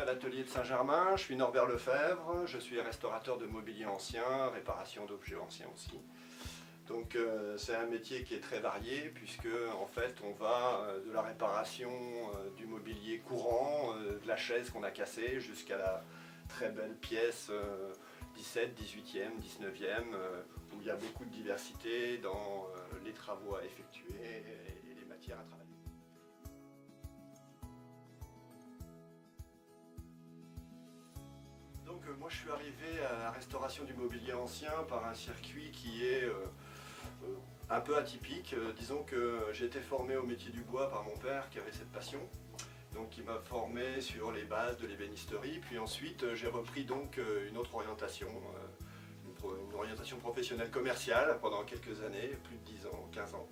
à l'atelier de Saint-Germain, je suis Norbert Lefebvre, je suis restaurateur de mobilier ancien, réparation d'objets anciens aussi. Donc c'est un métier qui est très varié puisque en fait on va de la réparation du mobilier courant, de la chaise qu'on a cassée jusqu'à la très belle pièce 17, 18e, 19e où il y a beaucoup de diversité dans les travaux à effectuer et les matières à travailler. Donc moi je suis arrivé à la restauration du mobilier ancien par un circuit qui est un peu atypique. Disons que j'ai été formé au métier du bois par mon père qui avait cette passion. Donc il m'a formé sur les bases de l'ébénisterie, puis ensuite j'ai repris donc une autre orientation, une orientation professionnelle commerciale pendant quelques années, plus de 10 ans, 15 ans.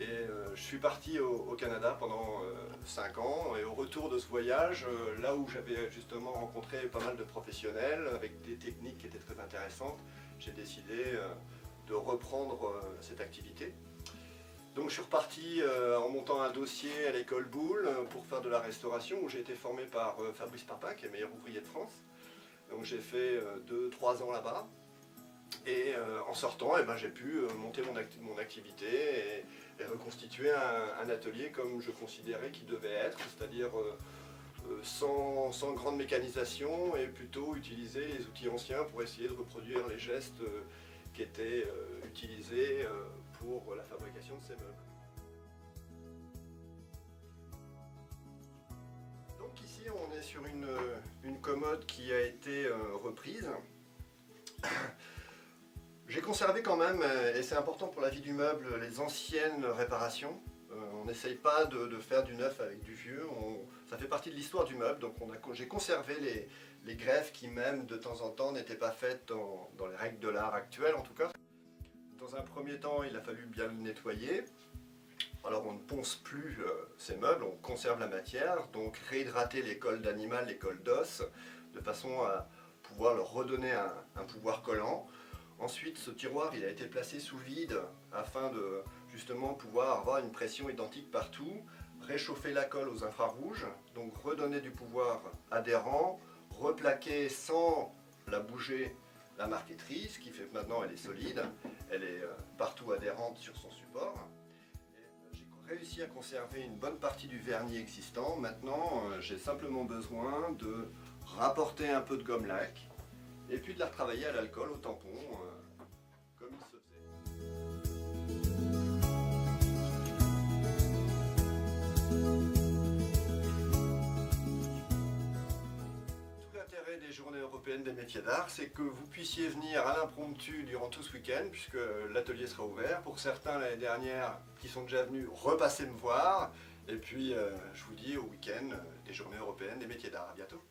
Et je suis parti au Canada pendant 5 ans et au retour de ce voyage, là où j'avais justement rencontré pas mal de professionnels avec des techniques qui étaient très intéressantes, j'ai décidé de reprendre cette activité. Donc je suis reparti en montant un dossier à l'école Boulle pour faire de la restauration où j'ai été formé par Fabrice Papin qui est meilleur ouvrier de France. Donc j'ai fait 2-3 ans là-bas. Et en sortant, j'ai pu monter mon activité et reconstituer un atelier comme je considérais qu'il devait être, c'est-à-dire sans grande mécanisation et plutôt utiliser les outils anciens pour essayer de reproduire les gestes qui étaient utilisés pour la fabrication de ces meubles. Donc ici on est sur une commode qui a été reprise. J'ai conservé quand même, et c'est important pour la vie du meuble, les anciennes réparations. On n'essaye pas de faire du neuf avec du vieux, ça fait partie de l'histoire du meuble, donc j'ai conservé les greffes qui même de temps en temps n'étaient pas faites dans les règles de l'art actuelles en tout cas. Dans un premier temps, il a fallu bien le nettoyer. Alors on ne ponce plus ces meubles, on conserve la matière, donc réhydrater les cols d'animal, les cols d'os, de façon à pouvoir leur redonner un pouvoir collant. Ensuite, ce tiroir il a été placé sous vide afin de justement pouvoir avoir une pression identique partout, réchauffer la colle aux infrarouges, donc redonner du pouvoir adhérent, replaquer sans la bouger la marqueterie, ce qui fait que maintenant elle est solide, elle est partout adhérente sur son support. J'ai réussi à conserver une bonne partie du vernis existant. Maintenant, j'ai simplement besoin de rapporter un peu de gomme laque et puis de la retravailler à l'alcool, au tampon, comme il se faisait. Tout l'intérêt des Journées européennes des métiers d'art, c'est que vous puissiez venir à l'impromptu durant tout ce week-end, puisque l'atelier sera ouvert. Pour certains, l'année dernière, qui sont déjà venus, repassez me voir. Et puis, je vous dis au week-end des Journées européennes des métiers d'art. À bientôt.